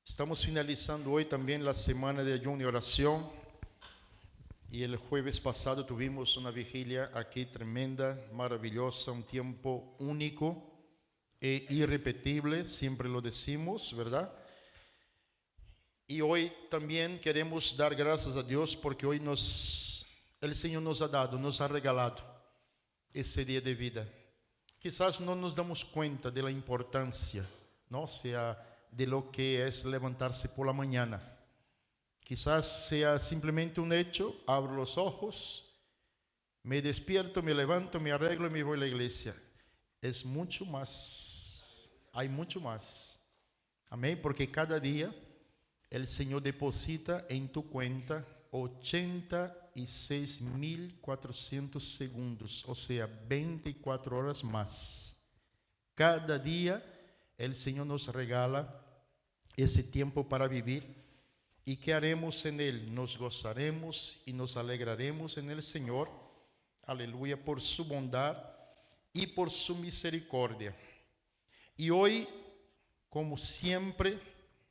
Estamos finalizando hoy también la semana de ayuno y oración. Y el jueves pasado tuvimos una vigilia aquí tremenda, maravillosa, un tiempo único e irrepetible, siempre lo decimos, ¿verdad? Y hoy también queremos dar gracias a Dios porque hoy el Señor nos ha dado, nos ha regalado ese día de vida. Quizás no nos damos cuenta de la importancia, ¿no? Sea de lo que es levantarse por la mañana. Quizás sea simplemente un hecho, abro los ojos, me despierto, me levanto, me arreglo y me voy a la iglesia. Es mucho más, hay mucho más. Amén, porque cada día el Señor deposita en tu cuenta 86.400 segundos, o sea, 24 horas más. Cada día el Señor nos regala ese tiempo para vivir. ¿Y qué haremos en Él? Nos gozaremos y nos alegraremos en el Señor, aleluya, por su bondad y por su misericordia. Y hoy, como siempre,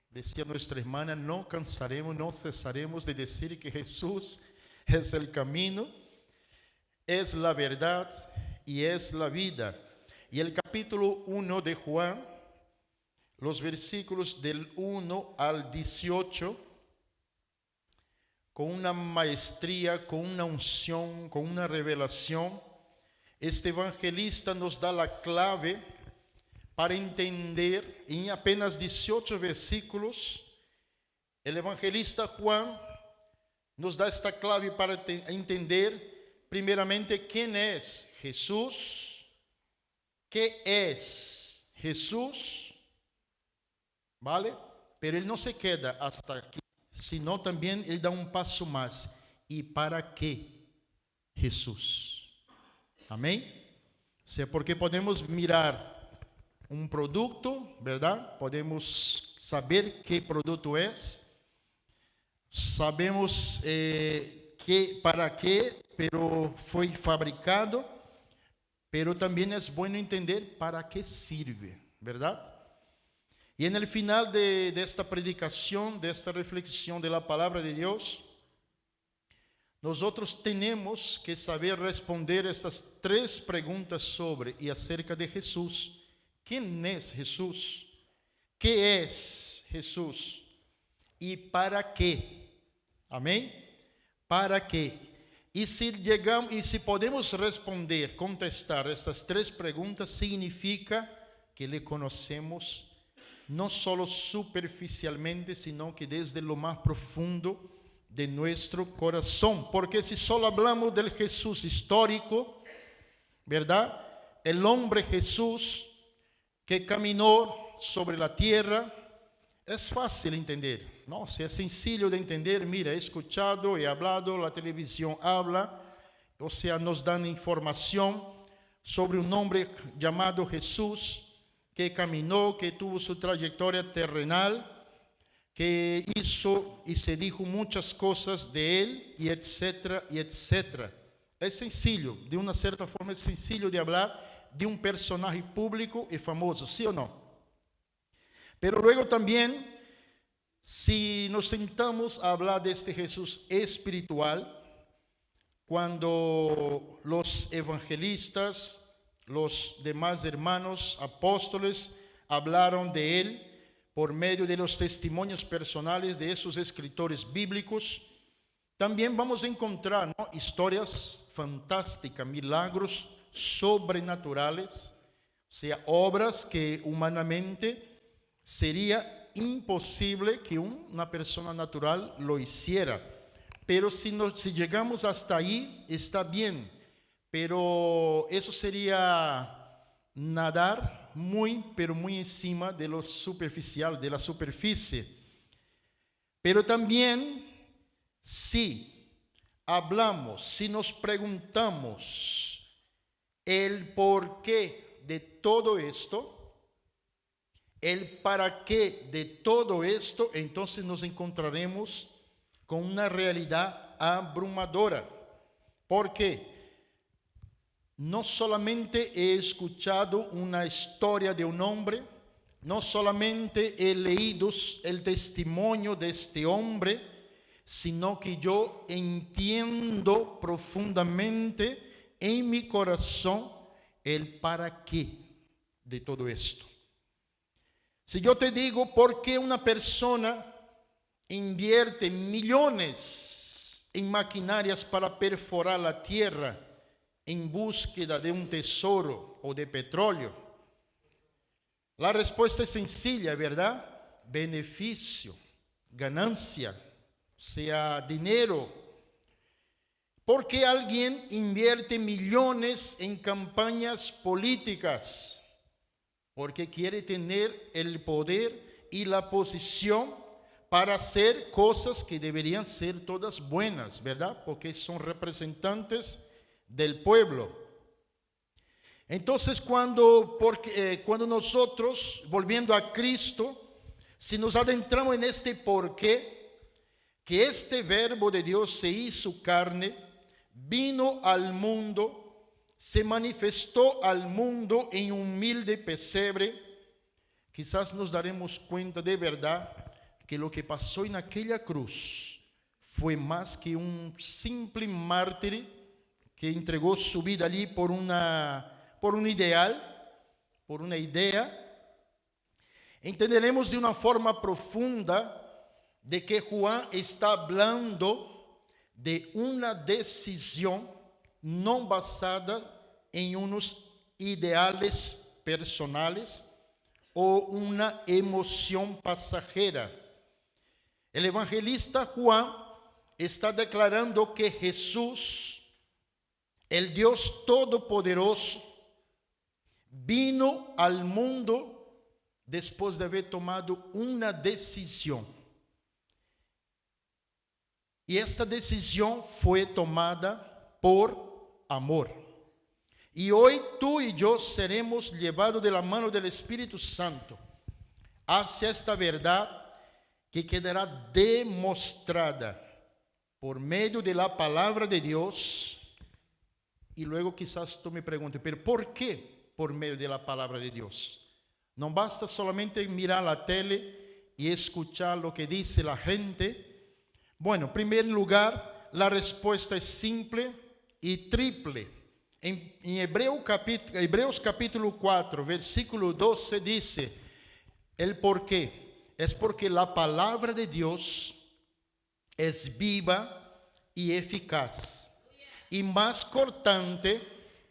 decía nuestra hermana, no cansaremos, no cesaremos de decir que Jesús es el camino, es la verdad y es la vida. Y el capítulo 1 de Juan, los versículos del 1 al 18, con una maestría, con una unción, con una revelación, este evangelista nos da la clave para entender en apenas 18 versículos. El evangelista Juan nos da esta clave para entender primeramente quién es Jesús, qué es Jesús, ¿vale? Pero él no se queda hasta aquí, sino también él da un paso más. ¿Y para qué Jesús? Amén. O sea, porque podemos mirar un producto, ¿verdad? Podemos saber qué producto es. Sabemos para qué, pero fue fabricado. Pero también es bueno entender para qué sirve, ¿verdad? Y en el final de esta predicación, de esta reflexión de la palabra de Dios, nosotros tenemos que saber responder estas tres preguntas sobre y acerca de Jesús. ¿Quién es Jesús? ¿Qué es Jesús? ¿Y para qué? Amén. ¿Para qué? Y si podemos responder, contestar estas tres preguntas, significa que le conocemos no solo superficialmente, sino que desde lo más profundo de nuestro corazón. Porque si solo hablamos del Jesús histórico, ¿verdad? El hombre Jesús que caminó sobre la tierra, es fácil entender, ¿no? O sea, es sencillo de entender. Mira, he escuchado, he hablado, la televisión habla, o sea, nos dan información sobre un hombre llamado Jesús, que caminó, que tuvo su trayectoria terrenal, que hizo y se dijo muchas cosas de él, y etcétera, y etcétera. Es sencillo, de una cierta forma es sencillo de hablar de un personaje público y famoso, ¿sí o no? Pero luego también, si nos sentamos a hablar de este Jesús espiritual, cuando los evangelistas, los demás hermanos apóstoles hablaron de él por medio de los testimonios personales de esos escritores bíblicos, también vamos a encontrar, ¿no?, historias fantásticas, milagros sobrenaturales, o sea, obras que humanamente sería imposible que una persona natural lo hiciera. Pero si llegamos hasta ahí, está bien. Pero eso sería nadar pero muy encima de lo superficial, de la superficie. Pero también, si hablamos, si nos preguntamos el porqué de todo esto, el para qué de todo esto, entonces nos encontraremos con una realidad abrumadora. Porque no solamente he escuchado una historia de un hombre no solamente he leído el testimonio de este hombre, sino que yo entiendo profundamente en mi corazón el para qué de todo esto. Si yo te digo por qué una persona invierte millones en maquinarias para perforar la tierra en búsqueda de un tesoro o de petróleo, la respuesta es sencilla, ¿verdad? Beneficio, ganancia, sea dinero. ¿Por qué alguien invierte millones en campañas políticas? Porque quiere tener el poder y la posición para hacer cosas que deberían ser todas buenas, ¿verdad? Porque son representantes del pueblo. Entonces, cuando nosotros, volviendo a Cristo, si nos adentramos en este porqué, que este verbo de Dios se hizo carne, vino al mundo, se manifestó al mundo en un humilde pesebre, quizás nos daremos cuenta de verdad que lo que pasó en aquella cruz fue más que un simple mártir que entregó su vida allí por un ideal, por una idea. Entenderemos de una forma profunda de que Juan está hablando de una decisión no basada en unos ideales personales o una emoción pasajera. El evangelista Juan está declarando que Jesús, el Dios Todopoderoso, vino al mundo después de haber tomado una decisión. Y esta decisión fue tomada por amor. Y hoy tú y yo seremos llevados de la mano del Espíritu Santo hacia esta verdad que quedará demostrada por medio de la palabra de Dios. Y luego quizás tú me preguntes, ¿pero por qué por medio de la palabra de Dios? No basta solamente mirar la tele y escuchar lo que dice la gente. Bueno, en primer lugar, la respuesta es simple y triple. En Hebreos capítulo 4, versículo 12 dice, el por qué. Es porque la palabra de Dios es viva y eficaz, y más cortante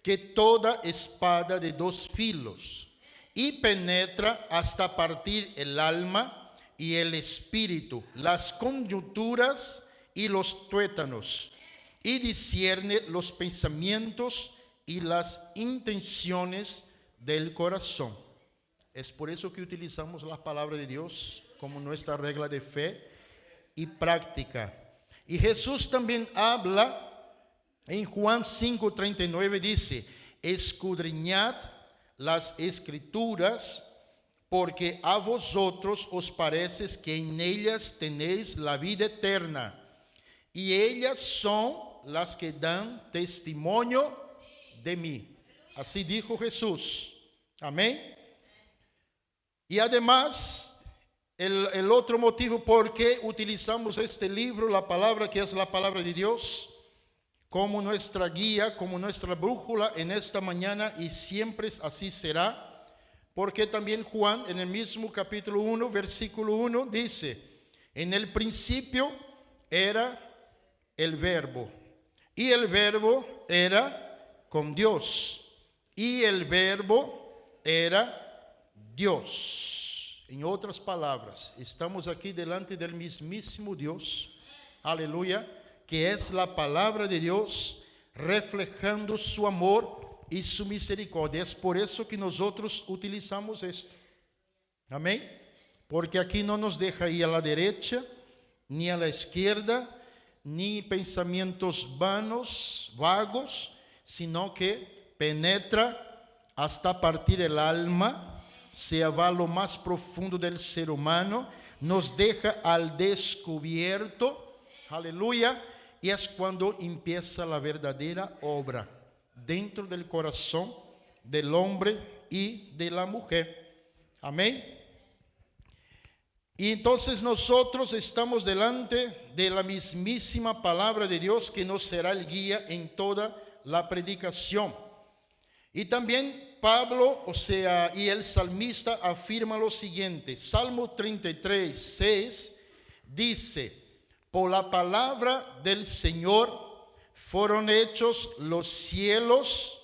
que toda espada de dos filos, y penetra hasta partir el alma y el espíritu, las coyunturas y los tuétanos, y discierne los pensamientos y las intenciones del corazón. Es por eso que utilizamos la palabra de Dios como nuestra regla de fe y práctica. Y Jesús también habla en Juan 5:39, dice, escudriñad las escrituras, porque a vosotros os parece que en ellas tenéis la vida eterna, y ellas son las que dan testimonio de mí. Así dijo Jesús. Amén. Y además, el otro motivo por qué utilizamos este libro, la palabra que es la palabra de Dios, como nuestra guía, como nuestra brújula en esta mañana, y siempre así será, porque también Juan en el mismo capítulo 1, versículo 1 dice, en el principio era el verbo, y el verbo era con Dios, y el verbo era Dios. En otras palabras, estamos aquí delante del mismísimo Dios, aleluya, que es la palabra de Dios reflejando su amor y su misericordia. Es por eso que nosotros utilizamos esto. Amén. Porque aquí no nos deja ir a la derecha ni a la izquierda, ni pensamientos vanos, vagos, sino que penetra hasta partir el alma, se va a lo más profundo del ser humano, nos deja al descubierto, aleluya, y es cuando empieza la verdadera obra dentro del corazón del hombre y de la mujer. Amén. Y entonces nosotros estamos delante de la mismísima palabra de Dios que nos será el guía en toda la predicación. Y también Pablo, y el salmista afirma lo siguiente. Salmo 33, 6 dice: por la palabra del Señor fueron hechos los cielos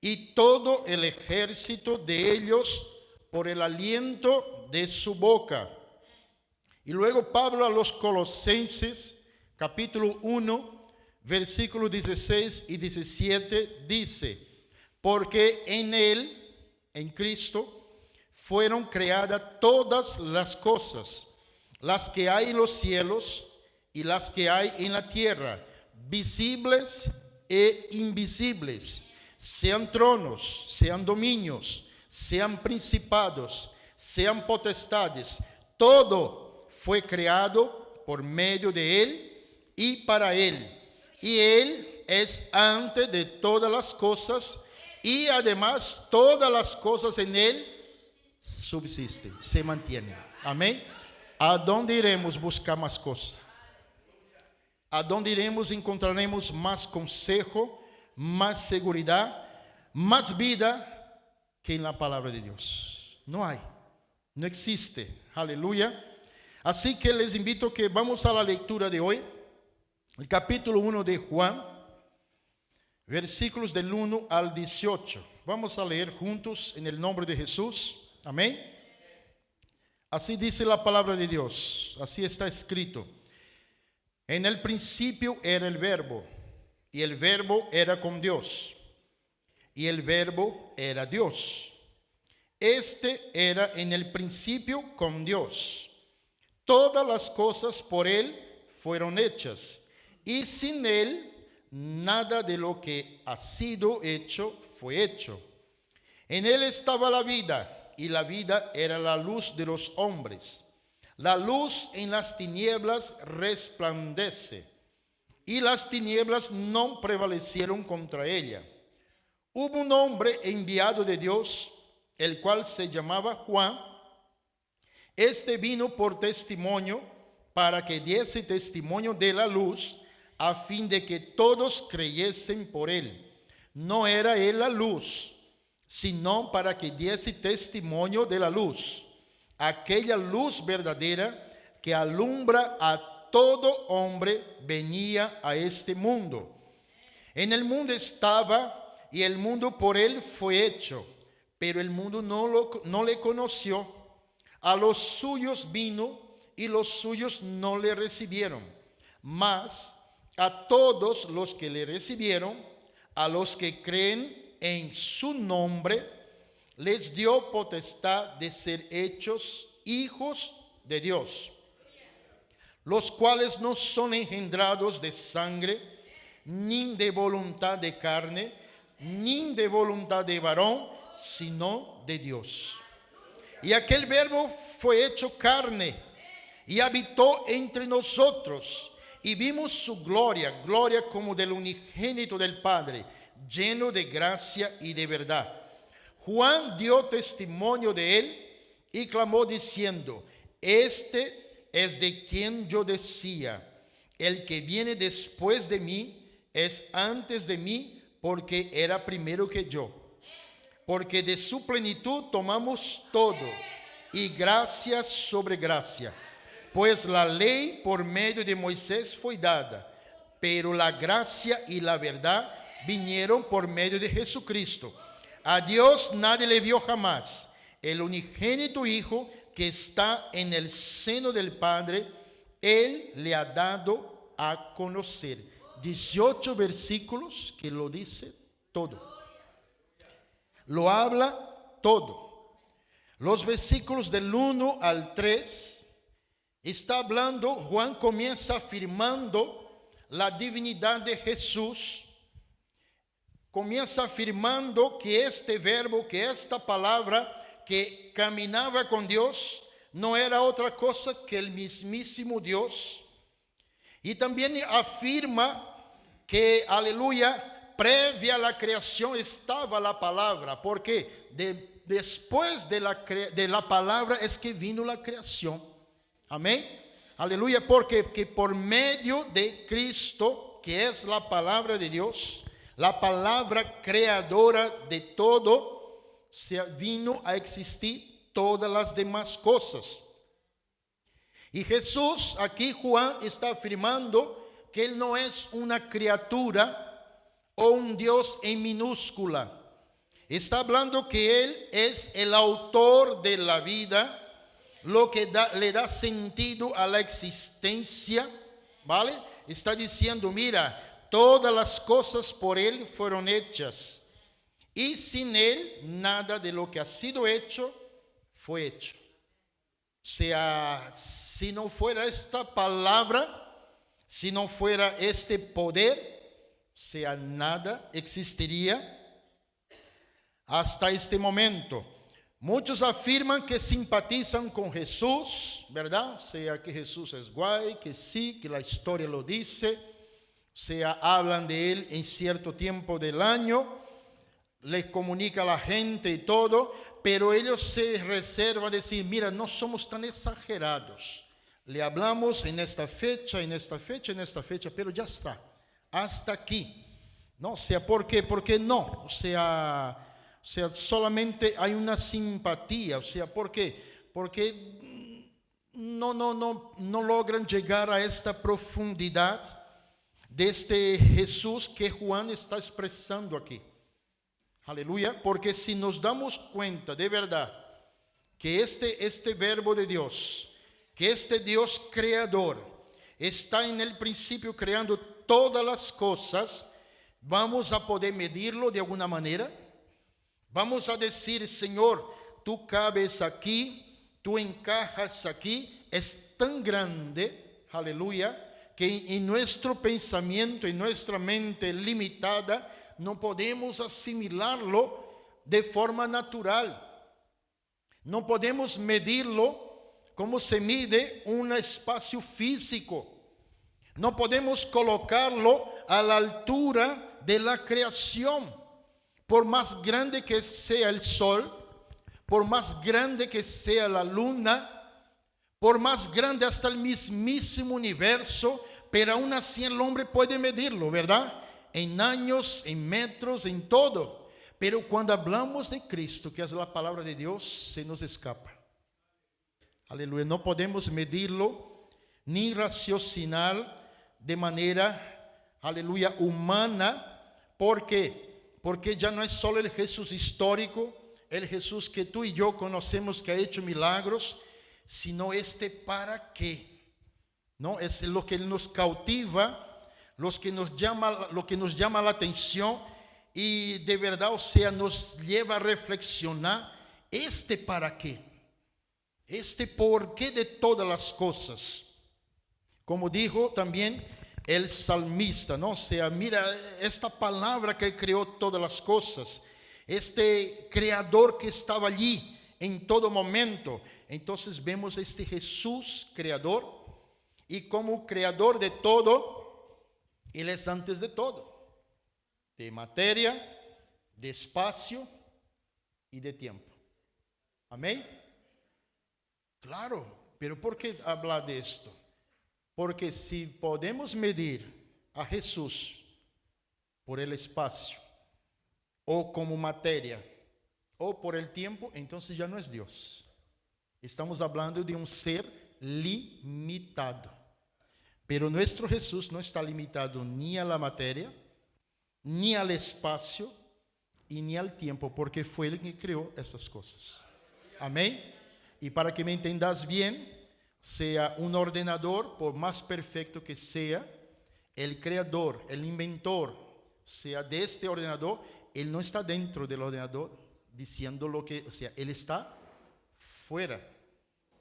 y todo el ejército de ellos por el aliento de su boca. Y luego Pablo a los Colosenses, capítulo 1, versículos 16 y 17, dice: porque en Él, en Cristo, fueron creadas todas las cosas, las que hay en los cielos y las que hay en la tierra, visibles e invisibles, sean tronos, sean dominios, sean principados, sean potestades. Todo fue creado por medio de Él y para Él. Y Él es antes de todas las cosas, y además todas las cosas en Él subsisten, se mantienen. Amén. ¿A dónde iremos buscar más cosas? ¿A dónde iremos encontraremos más consejo, más seguridad, más vida que en la palabra de Dios? No hay, no existe. Aleluya. Así que les invito que vamos a la lectura de hoy, el capítulo 1 de Juan, versículos del 1 al 18. Vamos a leer juntos en el nombre de Jesús. Amén. Así dice la palabra de Dios, así está escrito: en el principio era el Verbo, y el Verbo era con Dios, y el Verbo era Dios. Este era en el principio con Dios. Todas las cosas por Él fueron hechas, y sin Él nada de lo que ha sido hecho fue hecho. En Él estaba la vida, y la vida era la luz de los hombres. La luz en las tinieblas resplandece, y las tinieblas no prevalecieron contra ella. Hubo un hombre enviado de Dios, el cual se llamaba Juan. Este vino por testimonio, para que diese testimonio de la luz, a fin de que todos creyesen por él. No era él la luz, sino para que diese testimonio de la luz, aquella luz verdadera que alumbra a todo hombre venía a este mundo. En el mundo estaba, y el mundo por él fue hecho, pero el mundo no le conoció. A los suyos vino, y los suyos no le recibieron. Mas a todos los que le recibieron, a los que creen en su nombre, les dio potestad de ser hechos hijos de Dios, los cuales no son engendrados de sangre, ni de voluntad de carne, ni de voluntad de varón, sino de Dios. Y aquel Verbo fue hecho carne y habitó entre nosotros, y vimos su gloria, gloria como del unigénito del Padre, lleno de gracia y de verdad. Juan dio testimonio de él y clamó diciendo: este es de quien yo decía, el que viene después de mí es antes de mí, porque era primero que yo. Porque de su plenitud tomamos todo, y gracia sobre gracia. Pues la ley por medio de Moisés fue dada, pero la gracia y la verdad vinieron por medio de Jesucristo. A Dios nadie le vio jamás. El unigénito Hijo que está en el seno del Padre, Él le ha dado a conocer. 18 versículos que lo dice todo. Lo habla todo. Los versículos del 1 al 3 está hablando, Juan comienza afirmando la divinidad de Jesús. Comienza afirmando que este verbo, que esta palabra que caminaba con Dios, no era otra cosa que el mismísimo Dios. Y también afirma que, aleluya, previa a la creación estaba la palabra, porque después de la palabra es que vino la creación. Amén. Aleluya, porque que por medio de Cristo, que es la palabra de Dios, la palabra creadora de todo, se vino a existir todas las demás cosas. Y Jesús, aquí Juan está afirmando que Él no es una criatura o un Dios en minúscula. Está hablando que Él es el autor de la vida, lo que le da sentido a la existencia, ¿vale? Está diciendo, mira, todas las cosas por Él fueron hechas, y sin Él nada de lo que ha sido hecho fue hecho. O sea, si no fuera esta palabra, si no fuera este poder, o sea, nada existiría hasta este momento. Muchos afirman que simpatizan con Jesús, ¿verdad? O sea, que Jesús es guay, que sí, que la historia lo dice. O sea, hablan de Él en cierto tiempo del año, le comunica a la gente y todo, pero ellos se reservan decir, mira, no somos tan exagerados. Le hablamos en esta fecha, en esta fecha, en esta fecha, pero ya está, hasta aquí. No, o sea, ¿por qué? Porque no, o sea, solamente hay una simpatía. O sea, ¿por qué? Porque no logran llegar a esta profundidad de este Jesús que Juan está expresando aquí. Aleluya, porque si nos damos cuenta de verdad que este verbo de Dios, que este Dios creador está en el principio creando todas las cosas, vamos a poder medirlo de alguna manera. Vamos a decir, Señor, tú cabes aquí, tú encajas aquí, es tan grande, aleluya, que en nuestro pensamiento, en nuestra mente limitada, no podemos asimilarlo de forma natural. No podemos medirlo como se mide un espacio físico. No podemos colocarlo a la altura de la creación. Por más grande que sea el sol, por más grande que sea la luna, por más grande hasta el mismísimo universo, pero aún así el hombre puede medirlo, ¿verdad? En años, en metros, en todo. Pero cuando hablamos de Cristo, que es la palabra de Dios, se nos escapa. Aleluya, no podemos medirlo ni raciocinar de manera, aleluya, humana. ¿Por qué? Porque ya no es solo el Jesús histórico, el Jesús que tú y yo conocemos que ha hecho milagros, sino este para qué. ¿No? Es lo que nos cautiva, lo que nos llama la atención y de verdad, o sea, nos lleva a reflexionar este para qué, este por qué de todas las cosas. Como dijo también el salmista, ¿no? O sea, mira esta palabra que creó todas las cosas, este creador que estaba allí en todo momento. Entonces vemos este Jesús creador, y como creador de todo, Él es antes de todo, de materia, de espacio y de tiempo. Amén. Claro, pero ¿por qué hablar de esto? Porque si podemos medir a Jesús por el espacio, o como materia, o por el tiempo, entonces ya no es Dios. Estamos hablando de un ser limitado. Pero nuestro Jesús no está limitado ni a la materia, ni al espacio, y ni al tiempo, porque fue Él que creó estas cosas. Amén. Y para que me entendas bien, sea un ordenador, por más perfecto que sea, el creador, el inventor, sea de este ordenador, Él no está dentro del ordenador diciendo lo que, o sea, Él está fuera,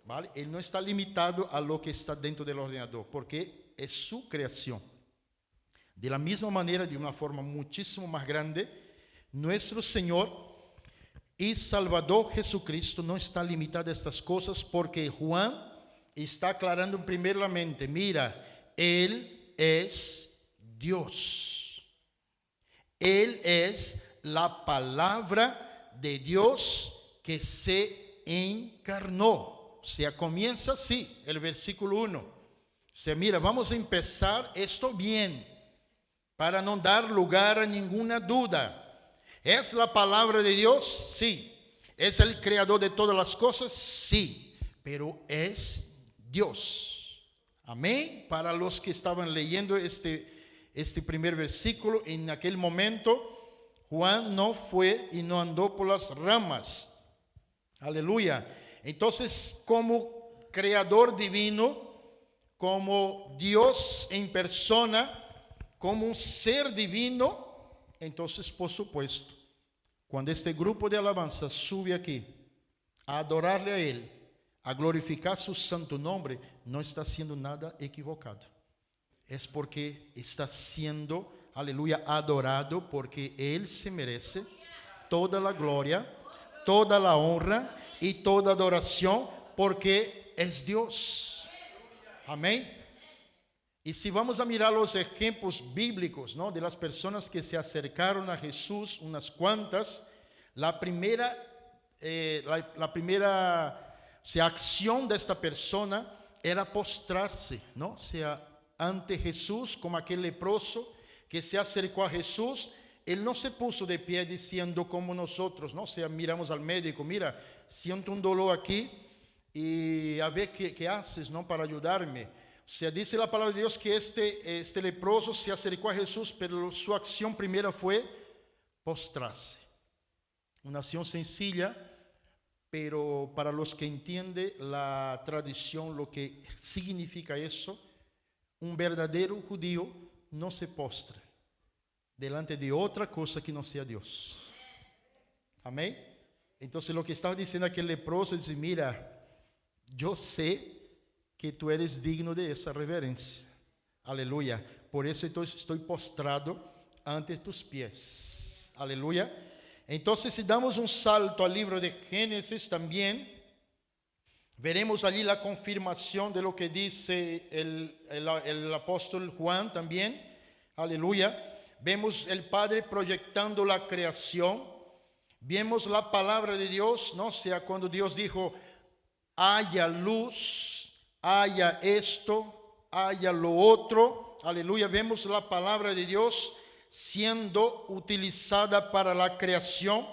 ¿vale? Él no está limitado a lo que está dentro del ordenador, porque es su creación. De la misma manera, de una forma muchísimo más grande, nuestro Señor y Salvador Jesucristo no está limitado a estas cosas, porque Juan está aclarando primeramente, mira, Él es Dios. Él es la palabra de Dios que se encarnó. O O sea, comienza así, el versículo 1. O sea, mira, vamos a empezar esto bien, para no dar lugar a ninguna duda. ¿Es la palabra de Dios? Sí. ¿Es el creador de todas las cosas? Sí. Pero es Dios. Amén. Para los que estaban leyendo este primer versículo, en aquel momento Juan no fue y no andó por las ramas. Aleluya. Entonces, como creador divino, como Dios en persona, como un ser divino, entonces, por supuesto, cuando este grupo de alabanza sube aquí a adorarle a Él, a glorificar su santo nombre, no está haciendo nada equivocado. Es porque está siendo, aleluya, adorado, porque Él se merece toda la gloria, toda la honra y toda adoración, porque es Dios. Amén. Y si vamos a mirar los ejemplos bíblicos, ¿no?, de las personas que se acercaron a Jesús, unas cuantas, la primera o sea, acción de esta persona era postrarse, ¿no? O sea, ante Jesús, como aquel leproso que se acercó a Jesús. Él no se puso de pie diciendo como nosotros, ¿no? O sea, miramos al médico, mira, siento un dolor aquí y a ver qué haces, ¿no?, para ayudarme. O sea, dice la palabra de Dios que este leproso se acercó a Jesús, pero su acción primera fue postrarse. Una acción sencilla, pero para los que entienden la tradición, lo que significa eso, un verdadero judío no se postra delante de otra cosa que no sea Dios. Amén. Entonces lo que estaba diciendo aquel leproso dice, mira, yo sé que tú eres digno de esa reverencia. Aleluya. Por eso estoy postrado ante tus pies. Aleluya. Entonces, si damos un salto al libro de Génesis también, veremos allí la confirmación de lo que dice el apóstol Juan también. Aleluya. Vemos el Padre proyectando la creación. Vemos la palabra de Dios, ¿no? O sea, cuando Dios dijo, haya luz, haya esto, haya lo otro. Aleluya. Vemos la palabra de Dios siendo utilizada para la creación.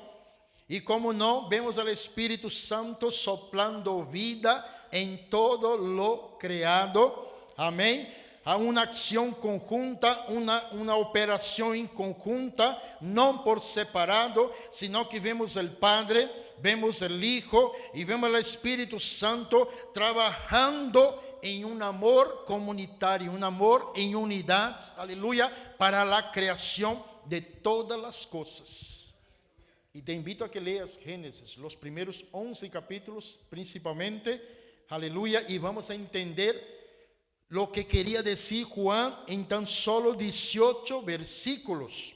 Y como no, vemos al Espíritu Santo soplando vida en todo lo creado. Amén. A una acción conjunta, una operación en conjunta, no por separado, sino que vemos el Padre, vemos el Hijo y vemos el Espíritu Santo trabajando en un amor comunitario, un amor en unidad, aleluya, para la creación de todas las cosas. Y te invito a que leas Génesis, los primeros 11 capítulos principalmente, aleluya, y vamos a entender lo que quería decir Juan en tan solo 18 versículos.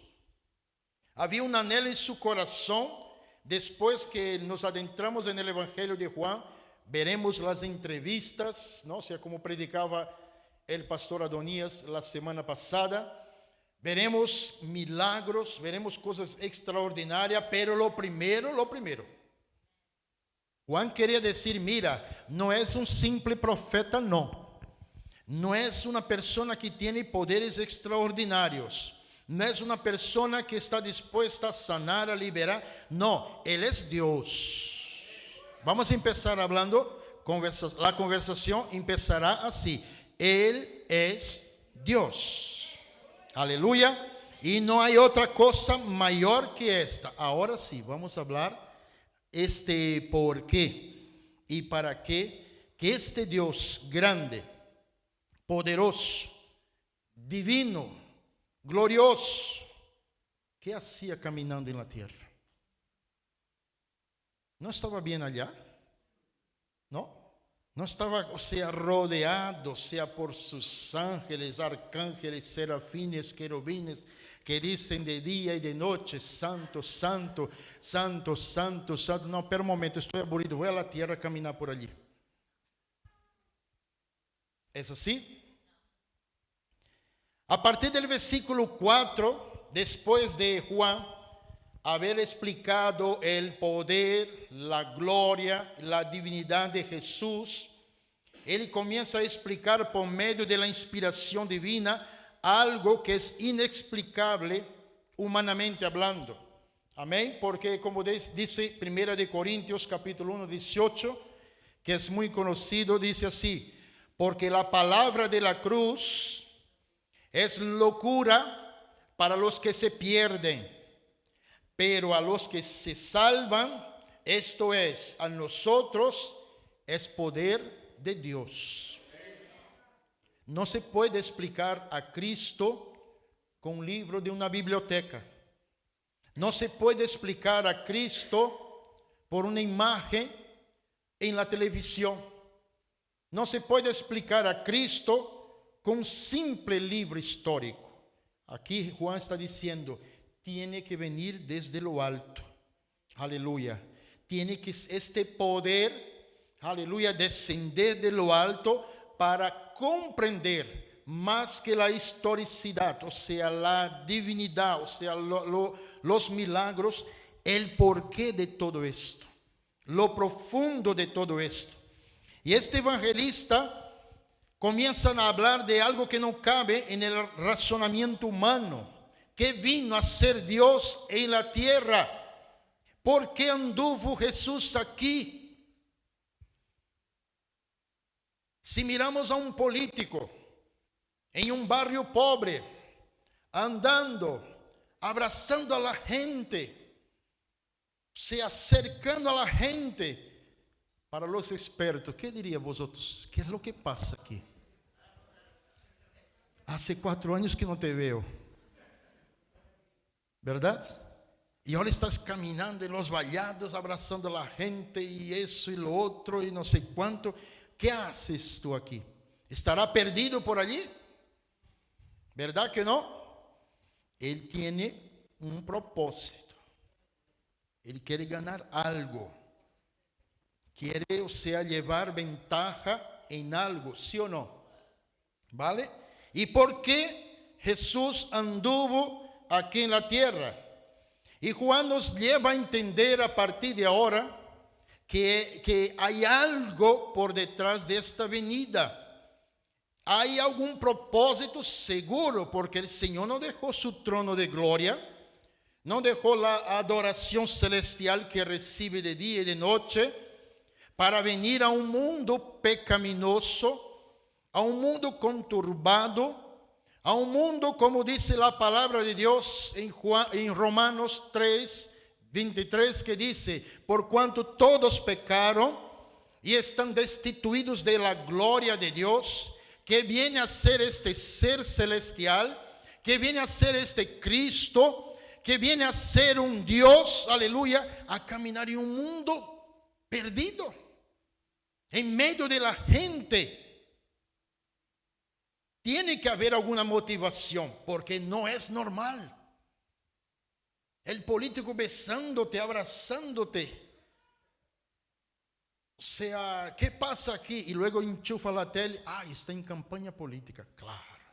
Había un anhelo en su corazón. Después que nos adentramos en el Evangelio de Juan, veremos las entrevistas, ¿no? O sea, como predicaba el pastor Adonías la semana pasada. Veremos milagros, veremos cosas extraordinarias, pero lo primero. Juan quería decir, mira, no es un simple profeta, no. No es una persona que tiene poderes extraordinarios. No es una persona que está dispuesta a sanar, a liberar. No, Él es Dios. Vamos a empezar hablando, la conversación empezará así. Él es Dios. Aleluya. Y no hay otra cosa mayor que esta. Ahora sí, vamos a hablar por qué y para qué que este Dios grande, poderoso, divino, glorioso, ¿qué hacía caminando en la tierra? ¿No estaba bien allá? ¿No? No estaba, o sea, rodeado, o sea, por sus ángeles, arcángeles, serafines, querubines, que dicen de día y de noche, santo, santo, santo, santo, santo. No, pero un momento, estoy aburrido, voy a la tierra a caminar por allí. ¿Es así? A partir del versículo 4, después de Juan haber explicado el poder, la gloria, la divinidad de Jesús, Él comienza a explicar por medio de la inspiración divina algo que es inexplicable humanamente hablando. Amén, porque como dice 1 Corintios capítulo 1, 18, que es muy conocido, dice así: porque la palabra de la cruz es locura para los que se pierden, pero a los que se salvan, esto es, a nosotros, es poder de Dios. No se puede explicar a Cristo con un libro de una biblioteca. No se puede explicar a Cristo por una imagen en la televisión. No se puede explicar a Cristo con un simple libro histórico. Aquí Juan está diciendo, tiene que venir desde lo alto. Aleluya. Tiene que este poder, aleluya, descender de lo alto para comprender más que la historicidad, o sea, la divinidad, o sea, los milagros, el porqué de todo esto, lo profundo de todo esto. Y este evangelista comienza a hablar de algo que no cabe en el razonamiento humano. ¿Qué vino a ser Dios en la tierra? ¿Por qué anduvo Jesús aquí? Si miramos a un político en un barrio pobre, andando, abrazando a la gente, se acercando a la gente, para los expertos, ¿qué dirían vosotros? ¿Qué es lo que pasa aquí? Hace 4 años que no te veo, ¿verdad? Y ahora estás caminando en los vallados, abrazando a la gente y eso y lo otro y no sé cuánto. ¿Qué haces tú aquí? ¿Estará perdido por allí? ¿Verdad que no? Él tiene un propósito. Él quiere ganar algo. Quiere, o sea, llevar ventaja en algo, ¿sí o no? ¿Vale? ¿Y por qué Jesús anduvo aquí en la tierra? Y Juan nos lleva a entender a partir de ahora que hay algo por detrás de esta venida. Hay algún propósito seguro, porque el Señor no dejó su trono de gloria, no dejó la adoración celestial que recibe de día y de noche, para venir a un mundo pecaminoso, a un mundo conturbado, a un mundo, como dice la palabra de Dios en Romanos 3, 23, que dice, por cuanto todos pecaron y están destituidos de la gloria de Dios, que viene a ser este ser celestial, que viene a ser este Cristo, que viene a ser un Dios, aleluya, a caminar en un mundo perdido. En medio de la gente tiene que haber alguna motivación, porque no es normal. El político besándote, abrazándote. O sea, ¿qué pasa aquí? Y luego enchufa la tele, está en campaña política, claro.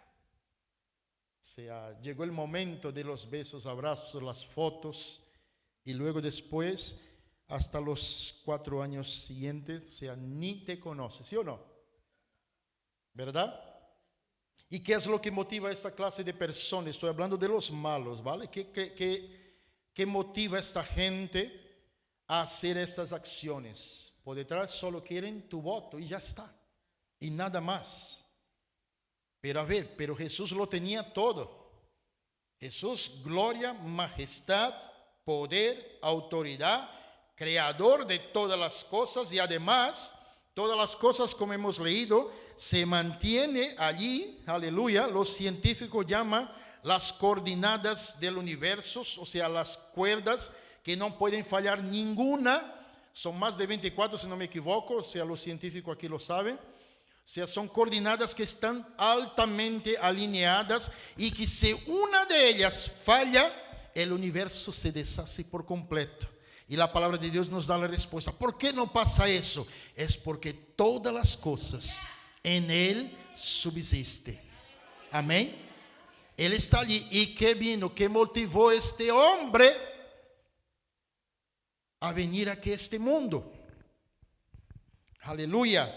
O sea, llegó el momento de los besos, abrazos, las fotos, y luego después, hasta los 4 años siguientes, o sea, ni te conoce, ¿sí o no? ¿Verdad? ¿Y qué es lo que motiva a esta clase de personas? Estoy hablando de los malos, ¿vale? ¿Qué motiva a esta gente a hacer estas acciones? Por detrás solo quieren tu voto y ya está, y nada más. Pero a ver, pero Jesús lo tenía todo. Jesús, gloria, majestad, poder, autoridad, creador de todas las cosas, y además todas las cosas, como hemos leído, se mantiene allí, aleluya. Los científicos llaman las coordenadas del universo, o sea, las cuerdas que no pueden fallar ninguna. Son más de 24, si no me equivoco, o sea, los científicos aquí lo saben. O sea, son coordenadas que están altamente alineadas, y que si una de ellas falla, el universo se deshace por completo. Y la palabra de Dios nos da la respuesta. ¿Por qué no pasa eso? Es porque todas las cosas en Él subsisten. Amén. Él está allí. ¿Y qué vino? ¿Qué motivó a este hombre a venir aquí a este mundo. Aleluya.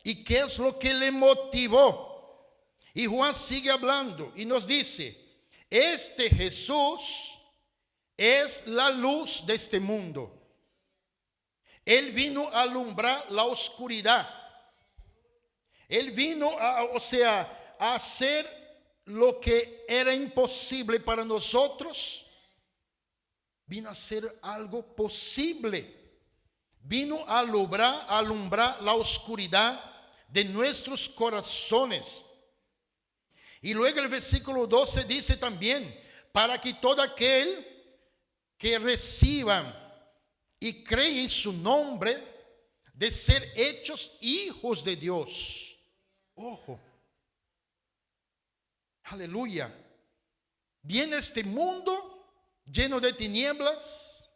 ¿Y qué es lo que le motivó? Y Juan sigue hablando y nos dice, este Jesús es la luz de este mundo. Él vino a alumbrar la oscuridad. Él vino a hacer lo que era imposible para nosotros. Vino a hacer algo posible. Vino a alumbrar la oscuridad de nuestros corazones. Y luego el versículo 12 dice también, para que todo aquel que reciba y cree en su nombre, de ser hechos hijos de Dios. Ojo. Aleluya. Viene este mundo lleno de tinieblas,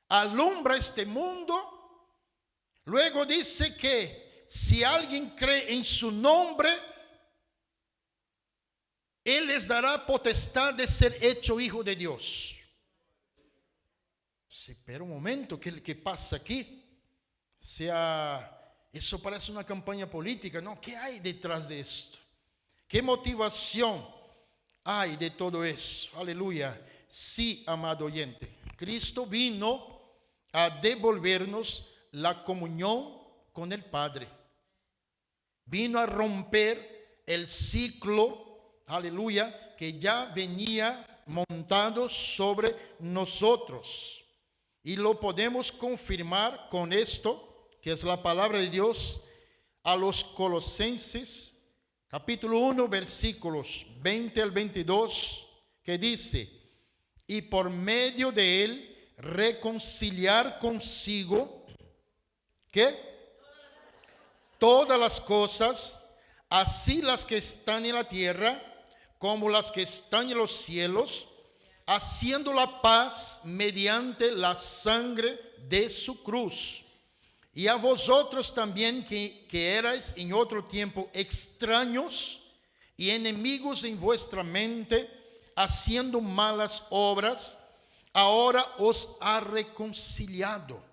alumbra este mundo. Luego dice que si alguien cree en su nombre, Él les dará potestad de ser hecho hijo de Dios. Sí, pero un momento, ¿qué pasa aquí? Eso parece una campaña política, ¿no? ¿Qué hay detrás de esto? ¿Qué motivación hay de todo eso? Aleluya. Sí, amado oyente, Cristo vino a devolvernos la comunión con el Padre. Vino a romper el ciclo, aleluya, que ya venía montado sobre nosotros. Y lo podemos confirmar con esto, que es la palabra de Dios, a los Colosenses, capítulo 1, versículos 20 al 22, que dice, y por medio de él reconciliar consigo, ¿qué? Todas las cosas, así las que están en la tierra, como las que están en los cielos, haciendo la paz mediante la sangre de su cruz. Y a vosotros también que erais en otro tiempo extraños y enemigos en vuestra mente, haciendo malas obras, ahora os ha reconciliado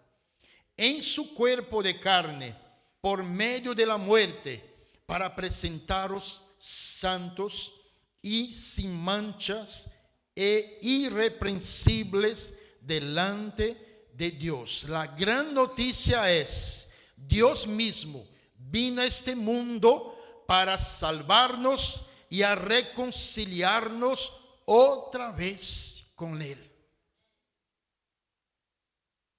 en su cuerpo de carne por medio de la muerte, para presentaros santos y sin manchas e irreprensibles delante de Dios. La gran noticia es, Dios mismo vino a este mundo para salvarnos y a reconciliarnos otra vez con Él.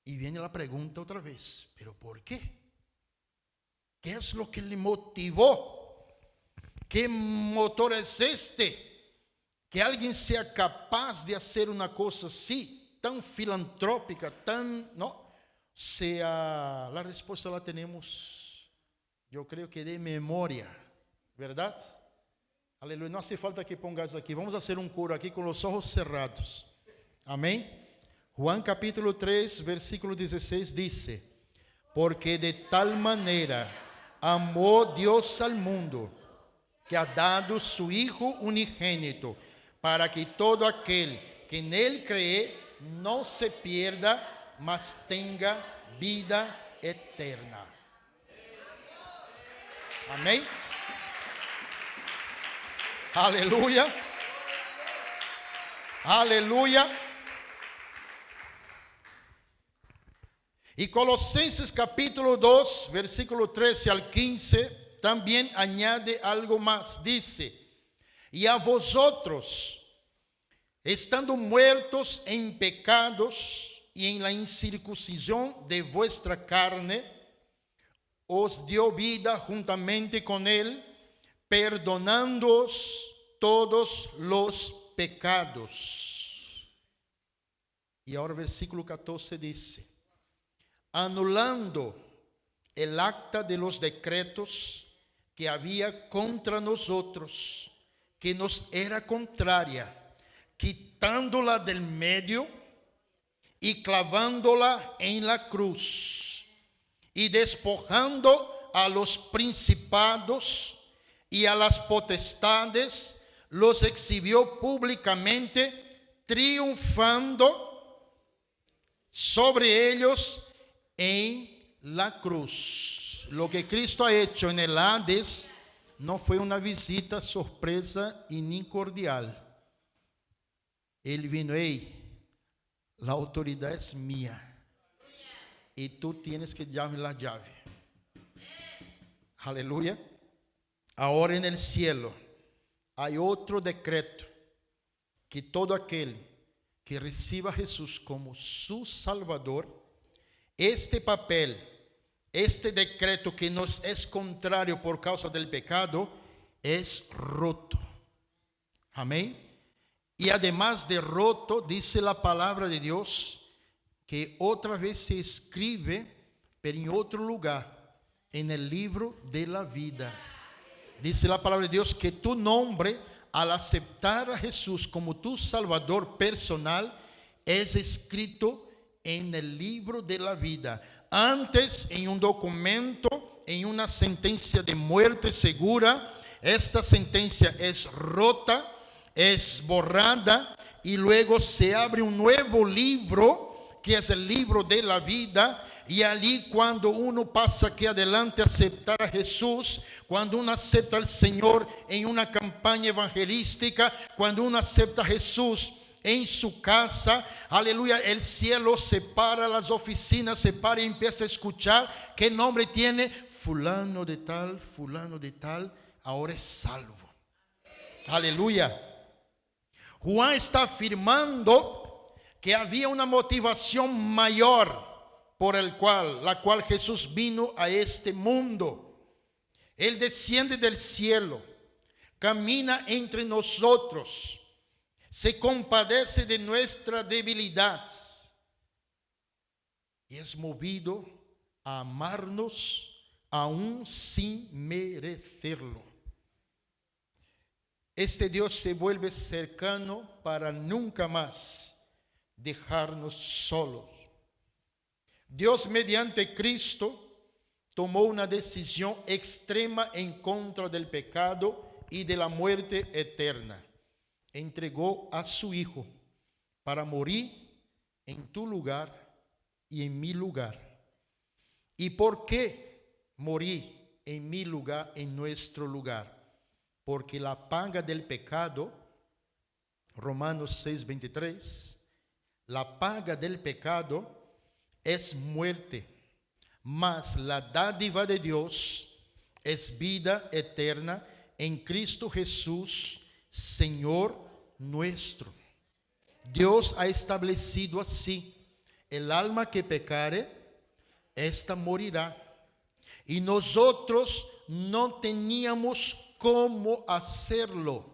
Y viene la pregunta otra vez, ¿pero por qué? ¿Qué es lo que le motivó? ¿Qué motor es este? Que alguien sea capaz de hacer una cosa así, tan filantrópica, no, la respuesta la tenemos, yo creo que de memoria, ¿verdad? Aleluya, no hace falta que pongas aquí, vamos a hacer un coro aquí con los ojos cerrados, amén. Juan capítulo 3, versículo 16 dice, porque de tal manera amó Dios al mundo, que ha dado su Hijo unigénito, para que todo aquel que en Él cree no se pierda, mas tenga vida eterna. Amén. Aleluya. Aleluya. Y Colosenses capítulo 2, versículo 13 al 15, también añade algo más. Dice, y a vosotros, estando muertos en pecados y en la incircuncisión de vuestra carne, os dio vida juntamente con Él, perdonándoos todos los pecados. Y ahora versículo 14 dice, anulando el acta de los decretos que había contra nosotros, que nos era contraria, quitándola del medio y clavándola en la cruz, y despojando a los principados y a las potestades, los exhibió públicamente, triunfando sobre ellos, en la cruz. Lo que Cristo ha hecho en el Hades no fue una visita sorpresa y ni cordial. Él vino, la autoridad es mía y tú tienes que darme la llave. Aleluya. Ahora en el cielo hay otro decreto, que todo aquel que reciba a Jesús como su Salvador, este papel, este decreto que nos es contrario por causa del pecado, es roto. Amén. Y además de roto, dice la palabra de Dios, que otra vez se escribe, pero en otro lugar, en el libro de la vida. Dice la palabra de Dios que tu nombre, al aceptar a Jesús como tu Salvador personal, es escrito en el libro de la vida. Antes, en un documento, en una sentencia de muerte segura, esta sentencia es rota, es borrada, y luego se abre un nuevo libro, que es el libro de la vida. Y allí, cuando uno pasa aquí adelante a aceptar a Jesús, cuando uno acepta al Señor en una campaña evangelística, cuando uno acepta a Jesús en su casa, aleluya, el cielo se para, las oficinas se para y empieza a escuchar qué nombre tiene fulano de tal, ahora es salvo. Aleluya. Juan está afirmando que había una motivación mayor por la cual Jesús vino a este mundo. Él desciende del cielo, camina entre nosotros, se compadece de nuestra debilidad y es movido a amarnos aún sin merecerlo. Este Dios se vuelve cercano para nunca más dejarnos solos. Dios, mediante Cristo, tomó una decisión extrema en contra del pecado y de la muerte eterna. Entregó a su Hijo para morir en tu lugar y en mi lugar. ¿Y por qué morir en mi lugar, en nuestro lugar? Porque la paga del pecado, Romanos 6:23, la paga del pecado es muerte, mas la dádiva de Dios es vida eterna en Cristo Jesús, Señor nuestro. Dios ha establecido así: el alma que pecare, esta morirá. Y nosotros no teníamos cómo hacerlo.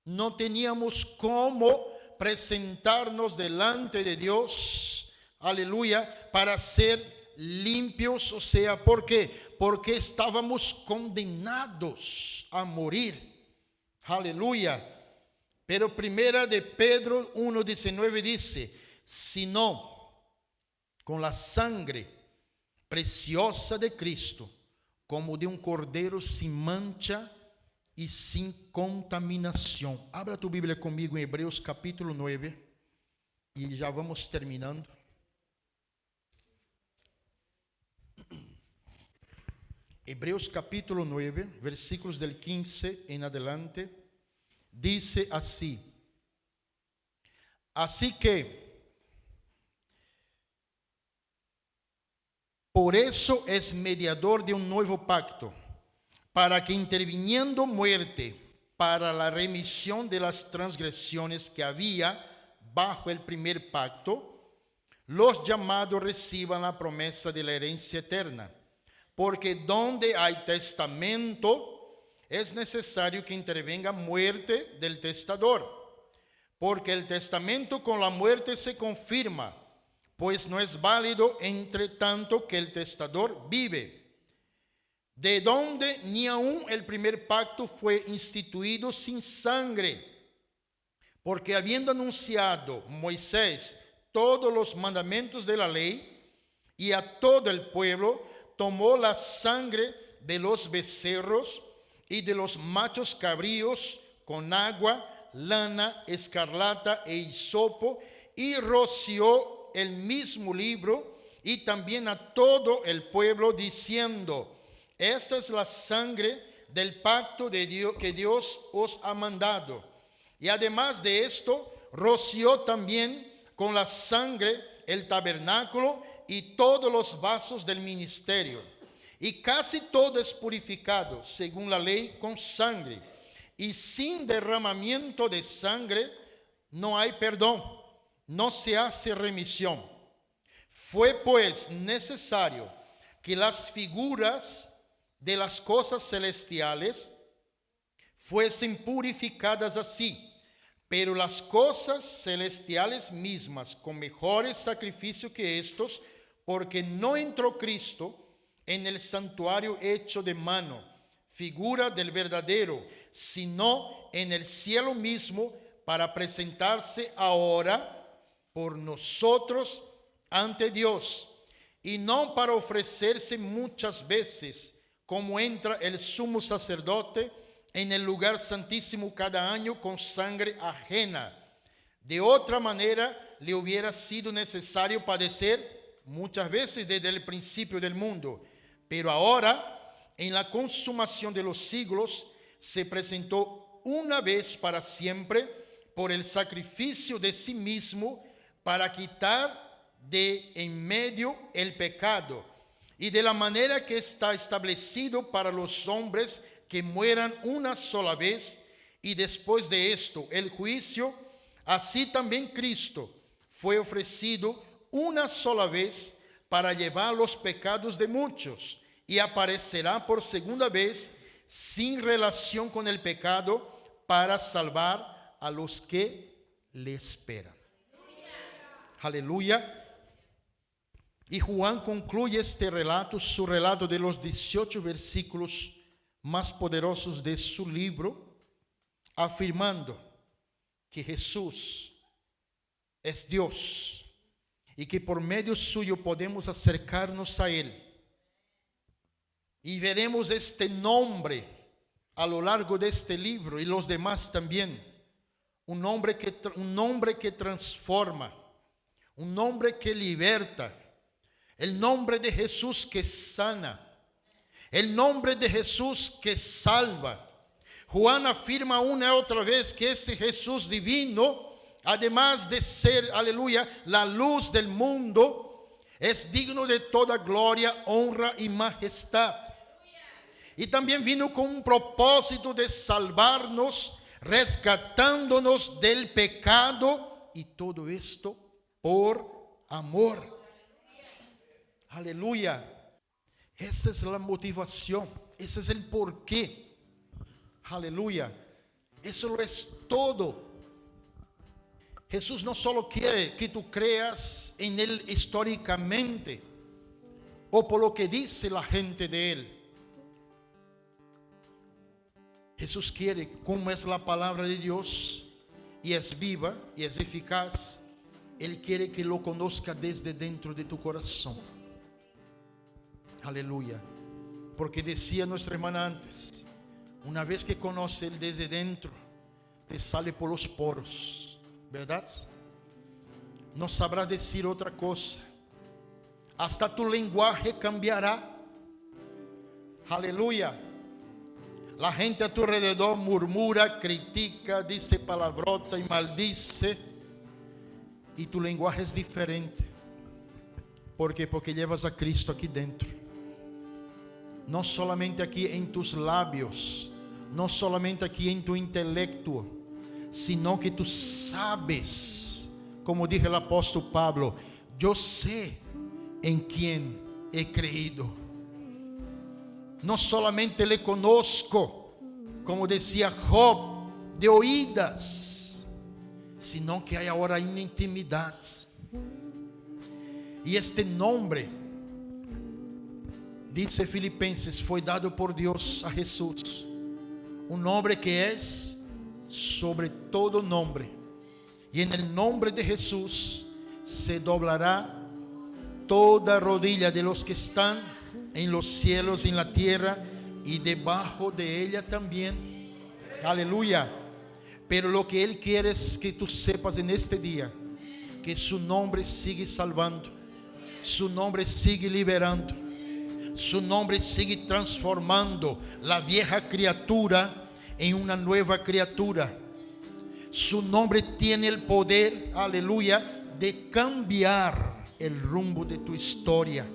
No teníamos cómo presentarnos delante de Dios, aleluya, para ser limpios. O sea, ¿por qué? Porque estábamos condenados a morir. Aleluya. Pero primera de Pedro 1:19 dice: sino con la sangre preciosa de Cristo, como de un cordero sin mancha y sin contaminación. Abra tu Biblia conmigo en Hebreos capítulo 9 y ya vamos terminando. Hebreos capítulo 9, versículos del 15 en adelante, dice así: así que por eso es mediador de un nuevo pacto, para que interviniendo muerte para la remisión de las transgresiones que había bajo el primer pacto, los llamados reciban la promesa de la herencia eterna. Porque donde hay testamento, es necesario que intervenga muerte del testador. Porque el testamento con la muerte se confirma, pues no es válido entre tanto que el testador vive. De donde ni aun el primer pacto fue instituido sin sangre, porque habiendo anunciado Moisés todos los mandamientos de la ley, y a todo el pueblo, tomó la sangre de los becerros y de los machos cabríos con agua, lana, escarlata e hisopo, y roció el mismo libro y también a todo el pueblo, diciendo: esta es la sangre del pacto de Dios que Dios os ha mandado. Y además de esto, roció también con la sangre el tabernáculo y todos los vasos del ministerio. Y casi todo es purificado, según la ley, con sangre. Y sin derramamiento de sangre no hay perdón, no se hace remisión. Fue pues necesario que las figuras de las cosas celestiales fuesen purificadas así, pero las cosas celestiales mismas con mejores sacrificios que estos, porque no entró Cristo en el santuario hecho de mano, figura del verdadero, sino en el cielo mismo, para presentarse ahora por nosotros ante Dios, y no para ofrecerse muchas veces, como entra el sumo sacerdote en el lugar santísimo cada año con sangre ajena. De otra manera le hubiera sido necesario padecer muchas veces desde el principio del mundo. Pero ahora, en la consumación de los siglos, se presentó una vez para siempre por el sacrificio de sí mismo, para quitar de en medio el pecado, y de la manera que está establecido para los hombres que mueran una sola vez, y después de esto el juicio, así también Cristo fue ofrecido una sola vez para llevar los pecados de muchos, y aparecerá por segunda vez sin relación con el pecado, para salvar a los que le esperan. Aleluya. Y Juan concluye este relato, su relato de los 18 versículos más poderosos de su libro, afirmando que Jesús es Dios y que por medio suyo podemos acercarnos a Él. Y veremos este nombre a lo largo de este libro y los demás también. Un nombre que transforma, un nombre que liberta, el nombre de Jesús que sana, el nombre de Jesús que salva. Juan afirma una y otra vez que este Jesús divino, además de ser, aleluya, la luz del mundo, es digno de toda gloria, honra y majestad. Y también vino con un propósito de salvarnos, rescatándonos del pecado, y todo esto por amor. Aleluya. Esa es la motivación, ese es el porqué. Aleluya. Eso lo es todo. Jesús no solo quiere que tú creas en Él históricamente o por lo que dice la gente de Él. Jesús quiere, como es la palabra de Dios y es viva y es eficaz, Él quiere que lo conozca desde dentro de tu corazón. Aleluya. Porque decía nuestra hermana antes, una vez que conoce Él desde dentro, te sale por los poros, ¿verdad? No sabrás decir otra cosa. Hasta tu lenguaje cambiará. Aleluya. La gente a tu alrededor murmura, critica, dice palabrota y maldice, y tu lenguaje es diferente. ¿Por qué? Porque llevas a Cristo aquí dentro. No solamente aquí en tus labios, no solamente aquí en tu intelecto, sino que tú sabes, como dijo el apóstol Pablo, yo sé en quién he creído. No solamente le conozco, como decía Job, de oídas, sino que hay ahora una intimidad. Y este nombre, dice Filipenses, fue dado por Dios a Jesús. Un nombre que es sobre todo nombre. Y en el nombre de Jesús se doblará toda rodilla de los que están en los cielos, en la tierra y debajo de ella también. Aleluya. Pero lo que Él quiere es que tú sepas en este día que su nombre sigue salvando. Su nombre sigue liberando. Su nombre sigue transformando la vieja criatura en una nueva criatura. Su nombre tiene el poder, aleluya, de cambiar el rumbo de tu historia.